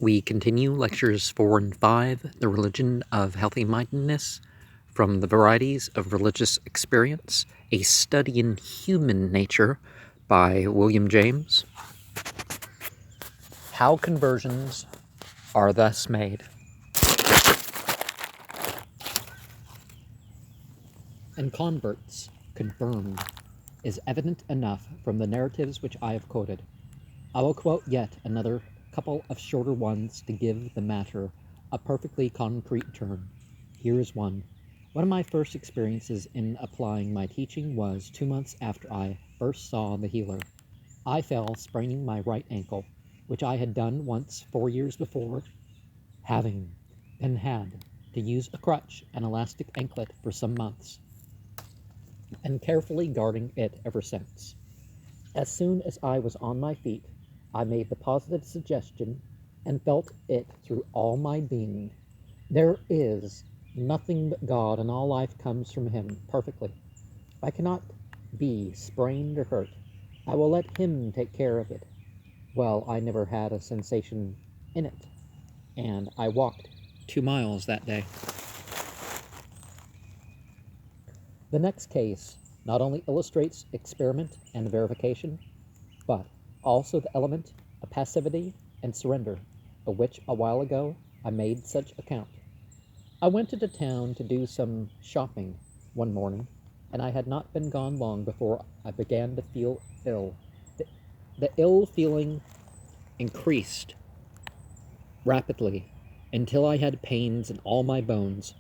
We continue lectures 4 and 5, The Religion of Healthymindedness, from the Varieties of Religious Experience, a study in human nature by William James. How conversions are thus made. And converts confirmed is evident enough from the narratives which I have quoted. I will quote yet another couple of shorter ones to give the matter a perfectly concrete turn. Here is one. One of my first experiences in applying my teaching was 2 months after I first saw the healer. I fell spraining my right ankle, which I had done once 4 years before, having been had to use a crutch and elastic anklet for some months, and carefully guarding it ever since. As soon as I was on my feet, I made the positive suggestion and felt it through all my being. There is nothing but God, and all life comes from Him perfectly. I cannot be sprained or hurt. I will let Him take care of it. Well, I never had a sensation in it, and I walked 2 miles that day. The next case not only illustrates experiment and verification, but also the element of passivity and surrender, of which a while ago I made such account. I went into town to do some shopping one morning, and I had not been gone long before I began to feel ill. The ill feeling increased rapidly until I had pains in all my bones,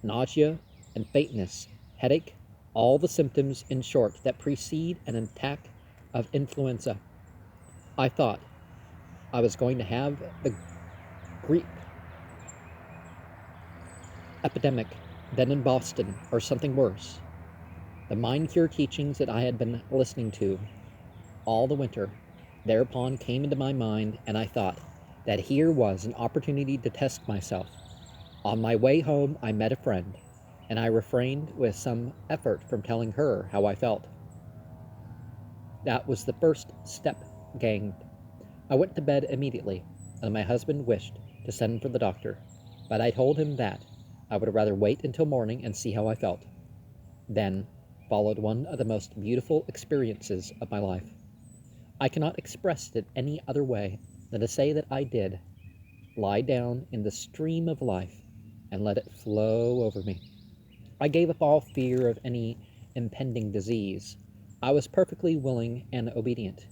nausea and faintness, headache, all the symptoms, in short, that precede an attack of influenza. I thought I was going to have the grippe epidemic then in Boston, or something worse. The mind cure teachings that I had been listening to all the winter thereupon came into my mind, and I thought that here was an opportunity to test myself. On my way home, I met a friend, and I refrained with some effort from telling her how I felt. That was the first step gained. I went to bed immediately, and my husband wished to send for the doctor, but I told him that I would rather wait until morning and see how I felt. Then followed one of the most beautiful experiences of my life. I cannot express it any other way than to say that I did lie down in the stream of life and let it flow over me. I gave up all fear of any impending disease. I was perfectly willing and obedient.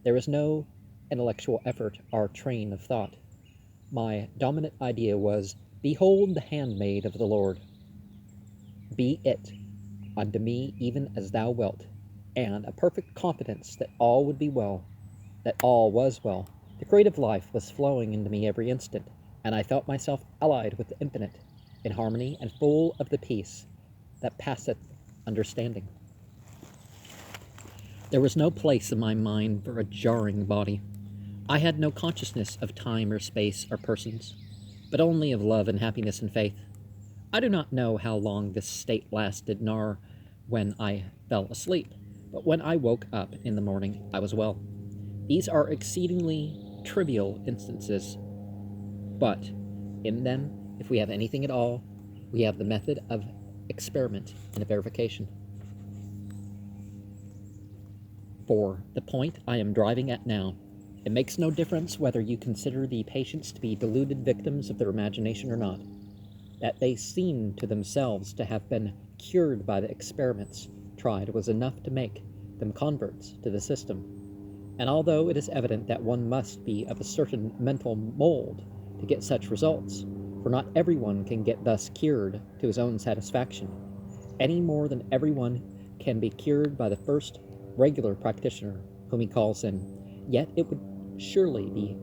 There was no intellectual effort or train of thought. My dominant idea was, "Behold the handmaid of the Lord. Be it unto me even as thou wilt," and a perfect confidence that all would be well, that all was well. The creative life was flowing into me every instant, and I felt myself allied with the infinite, in harmony and full of the peace that passeth understanding. There was no place in my mind for a jarring body. I had no consciousness of time or space or persons, but only of love and happiness and faith. I do not know how long this state lasted, nor when I fell asleep, but when I woke up in the morning, I was well. These are exceedingly trivial instances, but in them, if we have anything at all, we have the method of experiment and verification. For the point I am driving at now, it makes no difference whether you consider the patients to be deluded victims of their imagination or not. That they seemed to themselves to have been cured by the experiments tried was enough to make them converts to the system. And although it is evident that one must be of a certain mental mold to get such results, for not everyone can get thus cured to his own satisfaction, any more than everyone can be cured by the first regular practitioner whom he calls in, yet it would surely be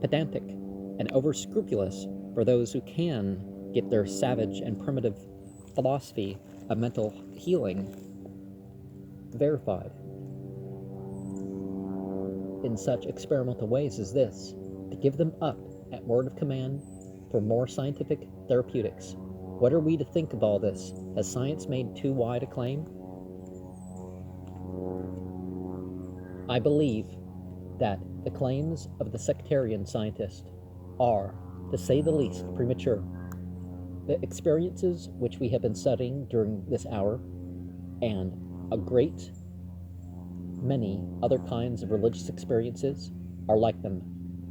pedantic and over-scrupulous for those who can get their savage and primitive philosophy of mental healing verified in such experimental ways as this, to give them up at word of command for more scientific therapeutics. What are we to think of all this? Has science made too wide a claim? I believe that the claims of the sectarian scientist are, to say the least, premature. The experiences which we have been studying during this hour, and a great many other kinds of religious experiences, are like them,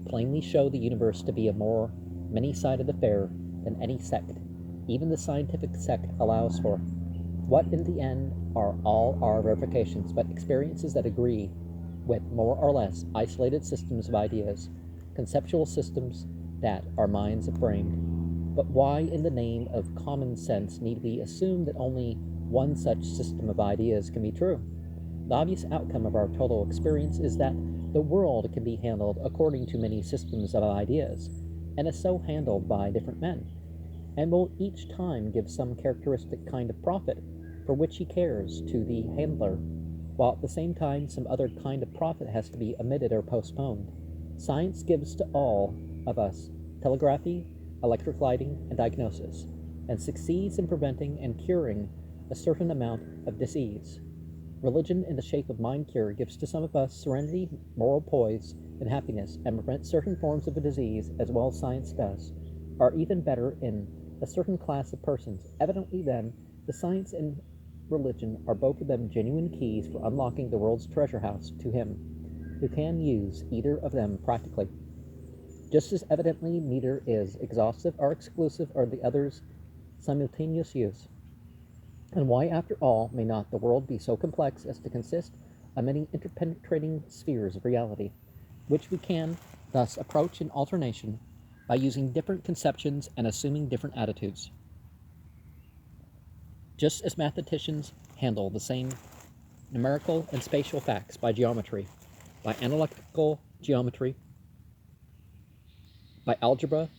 plainly show the universe to be a more many-sided affair than any sect, even the scientific sect, allows for. What in the end are all our verifications but experiences that agree with more or less isolated systems of ideas, conceptual systems that our minds have framed? But why, in the name of common sense, need we assume that only one such system of ideas can be true? The obvious outcome of our total experience is that the world can be handled according to many systems of ideas, and is so handled by different men, and will each time give some characteristic kind of profit for which he cares to the handler, while at the same time some other kind of profit has to be omitted or postponed. Science gives to all of us telegraphy, electric lighting, and diagnosis, and succeeds in preventing and curing a certain amount of disease. Religion, in the shape of mind cure, gives to some of us serenity, moral poise, and happiness, and prevents certain forms of a disease as well as science does, or even better, in a certain class of persons. Evidently, then, the science and religion are both of them genuine keys for unlocking the world's treasure house to him who can use either of them practically. Just as evidently, neither is exhaustive or exclusive or the other's simultaneous use. And why, after all, may not the world be so complex as to consist of many interpenetrating spheres of reality, which we can thus approach in alternation by using different conceptions and assuming different attitudes? Just as mathematicians handle the same numerical and spatial facts by geometry, by analytical geometry, by algebra,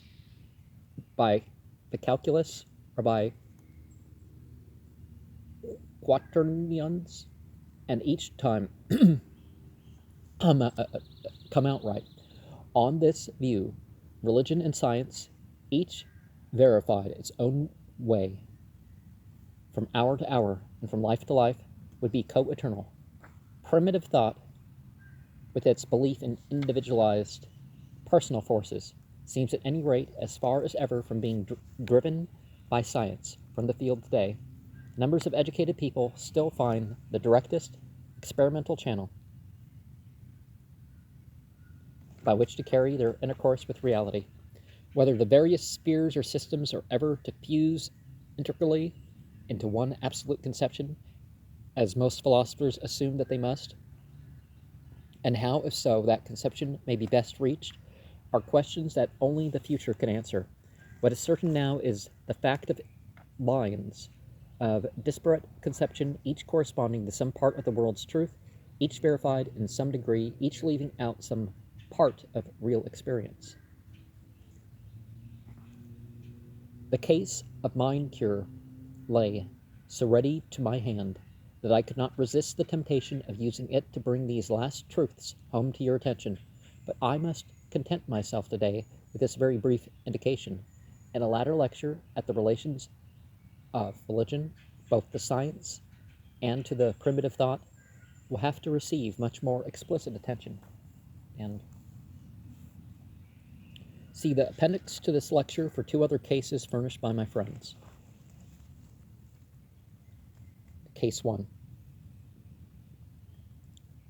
by the calculus, or by quaternions, and each time come out right. On this view, religion and science, each verified its own way, from hour to hour and from life to life, would be co-eternal. Primitive thought, with its belief in individualized personal forces, seems at any rate as far as ever from being driven by science from the field today. Numbers of educated people still find the directest experimental channel by which to carry their intercourse with reality. Whether the various spheres or systems are ever to fuse integrally into one absolute conception, as most philosophers assume that they must, and how, if so, that conception may be best reached, are questions that only the future can answer. What is certain now is the fact of lines of disparate conception, each corresponding to some part of the world's truth, each verified in some degree, each leaving out some part of real experience. The case of mind cure lay so ready to my hand that I could not resist the temptation of using it to bring these last truths home to your attention, but I must content myself today with this very brief indication. In a latter lecture at the relations of religion, both to science and to the primitive thought, will have to receive much more explicit attention. And see the appendix to this lecture for two other cases furnished by my friends. Case 1.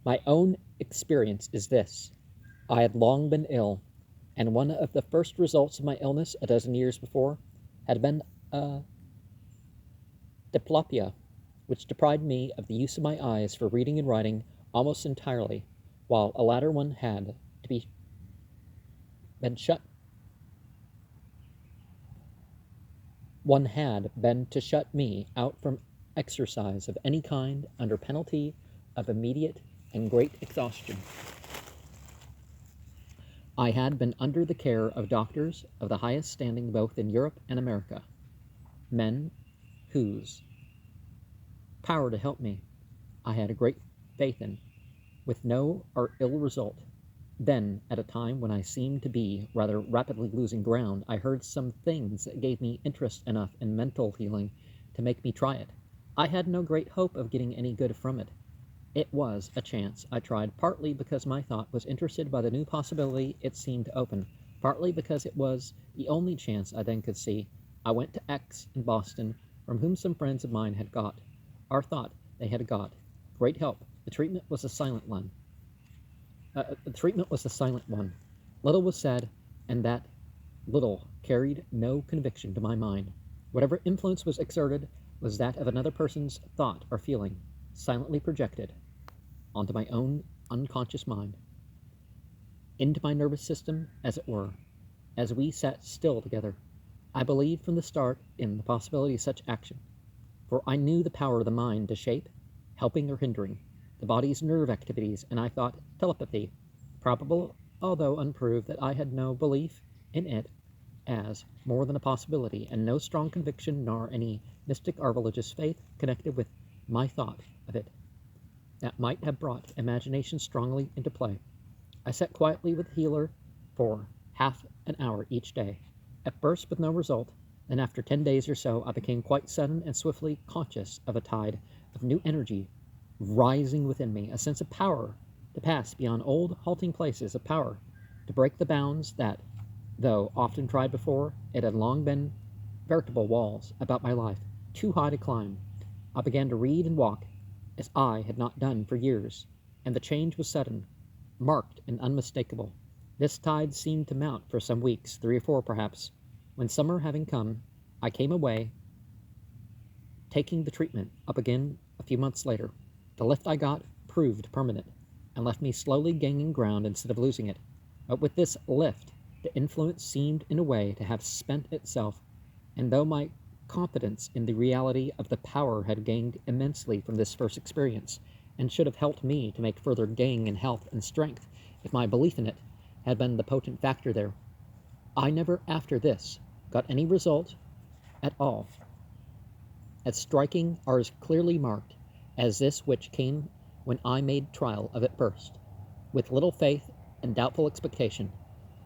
My own experience is this. I had long been ill, and one of the first results of my illness a dozen years before had been a diplopia, which deprived me of the use of my eyes for reading and writing almost entirely, while a latter one had to be been shut. One had been to shut me out from exercise of any kind under penalty of immediate and great exhaustion. I had been under the care of doctors of the highest standing both in Europe and America, men whose power to help me I had a great faith in, with no or ill result. Then, at a time when I seemed to be rather rapidly losing ground, I heard some things that gave me interest enough in mental healing to make me try it. I had no great hope of getting any good from it. It was a chance I tried, partly because my thought was interested by the new possibility it seemed to open, Partly because it was the only chance I then could see, I went to X in Boston, from whom some friends of mine had got, or thought they had got, great help. The treatment was a silent one. Little was said, and that little carried no conviction to my mind. Whatever influence was exerted was that of another person's thought or feeling, silently projected onto my own unconscious mind, into my nervous system, as it were, as we sat still together. I believed from the start in the possibility of such action, for I knew the power of the mind to shape, helping or hindering, the body's nerve activities, and I thought telepathy probable, although unproved, that I had no belief in it as more than a possibility, and no strong conviction nor any mystic or religious faith connected with my thought of it that might have brought imagination strongly into play. I sat quietly with the healer for half an hour each day, at first with no result. Then after 10 days or so, I became quite sudden and swiftly conscious of a tide of new energy rising within me, a sense of power to pass beyond old halting places, of power to break the bounds that, though often tried before, it had long been veritable walls about my life, too high to climb. I began to read and walk as I had not done for years, and the change was sudden, marked and unmistakable. This tide seemed to mount for some weeks, 3 or 4 perhaps. When summer having come, I came away, taking the treatment up again a few months later. The lift I got proved permanent, and left me slowly gaining ground instead of losing it. But with this lift, the influence seemed in a way to have spent itself, and though my confidence in the reality of the power had gained immensely from this first experience, and should have helped me to make further gain in health and strength if my belief in it had been the potent factor there, I never after this got any result at all as striking or as clearly marked as this which came when I made trial of it first. With little faith and doubtful expectation,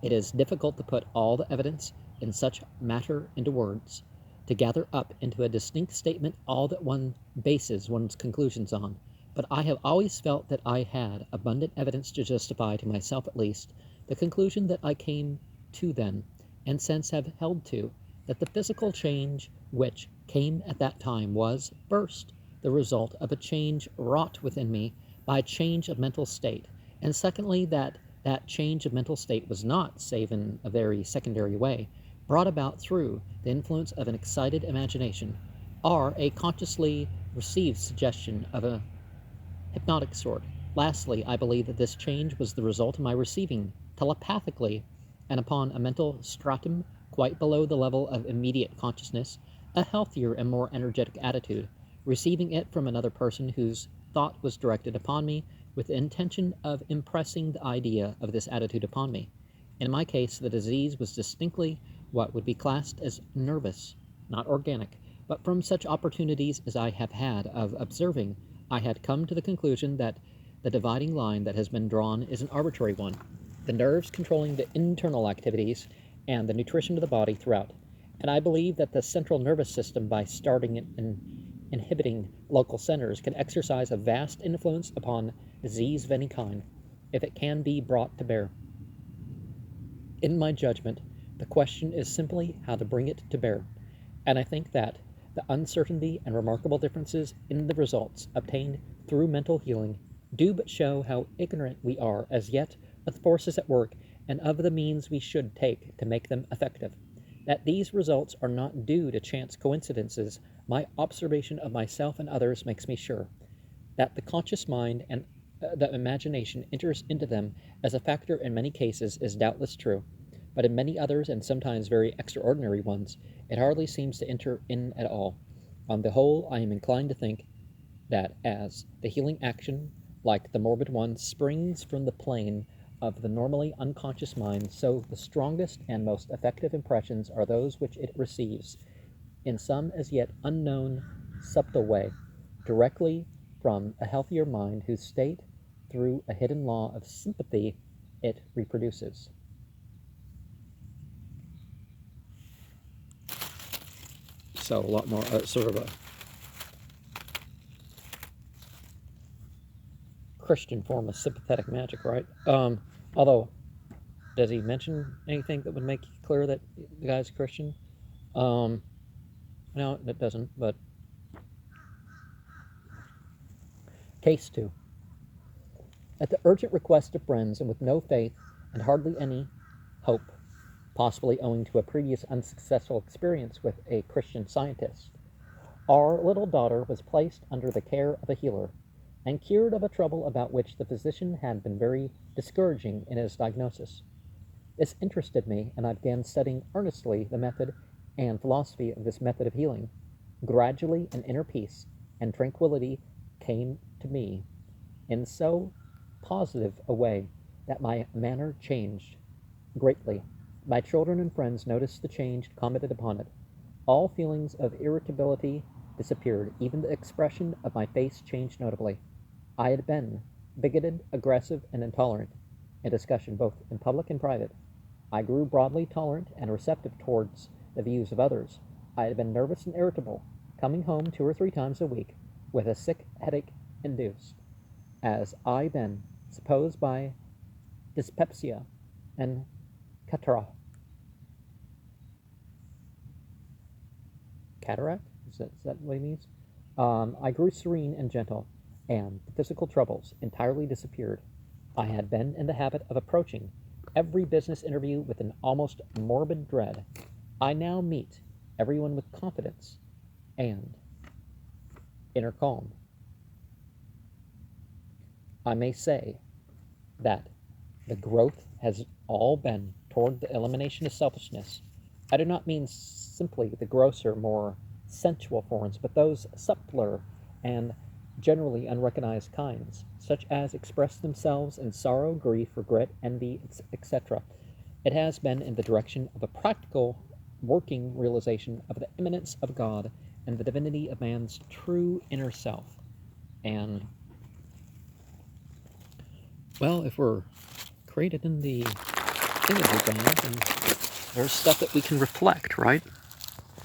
it is difficult to put all the evidence in such matter into words, to gather up into a distinct statement all that one bases one's conclusions on. But I have always felt that I had abundant evidence to justify, to myself at least, the conclusion that I came to then, and since have held to, that the physical change which came at that time was, first, the result of a change wrought within me by a change of mental state, and secondly, that that change of mental state was not, save in a very secondary way, brought about through the influence of an excited imagination, or a consciously received suggestion of a hypnotic sort. Lastly, I believe that this change was the result of my receiving, telepathically, and upon a mental stratum quite below the level of immediate consciousness, a healthier and more energetic attitude, receiving it from another person whose thought was directed upon me with the intention of impressing the idea of this attitude upon me. In my case, the disease was distinctly what would be classed as nervous, not organic, but from such opportunities as I have had of observing, I had come to the conclusion that the dividing line that has been drawn is an arbitrary one, the nerves controlling the internal activities and the nutrition of the body throughout. And I believe that the central nervous system, by starting and inhibiting local centers, can exercise a vast influence upon disease of any kind, if it can be brought to bear. In my judgment, the question is simply how to bring it to bear, and I think that the uncertainty and remarkable differences in the results obtained through mental healing do but show how ignorant we are as yet of the forces at work and of the means we should take to make them effective. That these results are not due to chance coincidences, my observation of myself and others makes me sure. That the conscious mind and the imagination enters into them as a factor in many cases is doubtless true, but in many others, and sometimes very extraordinary ones, it hardly seems to enter in at all. On the whole, I am inclined to think that as the healing action, like the morbid one, springs from the plane of the normally unconscious mind, so the strongest and most effective impressions are those which it receives, in some as yet unknown, subtle way, directly from a healthier mind whose state, through a hidden law of sympathy, it reproduces. So a lot more sort of a Christian form of sympathetic magic, right? Although Does he mention anything that would make it clear that the guy's a Christian? No, it doesn't, but case 2. At the urgent request of friends and with no faith and hardly any hope, possibly owing to a previous unsuccessful experience with a Christian Scientist, our little daughter was placed under the care of a healer and cured of a trouble about which the physician had been very discouraging in his diagnosis. This interested me, and I began studying earnestly the method and philosophy of this method of healing. Gradually an inner peace and tranquillity came to me in so positive a way that my manner changed greatly. My children and friends noticed the change and commented upon it. All feelings of irritability disappeared. Even the expression of my face changed notably. I had been bigoted, aggressive, and intolerant in discussion both in public and private. I grew broadly tolerant and receptive towards the views of others. I had been nervous and irritable, coming home 2 or 3 times a week with a sick headache induced, as I then supposed, by dyspepsia and cataract? Is that what he means? I grew serene and gentle, and the physical troubles entirely disappeared. I had been in the habit of approaching every business interview with an almost morbid dread. I now meet everyone with confidence and inner calm. I may say that the growth has all been toward the elimination of selfishness. I do not mean simply the grosser, more sensual forms, but those subtler and generally unrecognized kinds, such as express themselves in sorrow, grief, regret, envy, etc. It has been in the direction of a practical, working realization of the immanence of God and the divinity of man's true inner self. And, well, if we're created in the image of God, then there's stuff that we can reflect, right?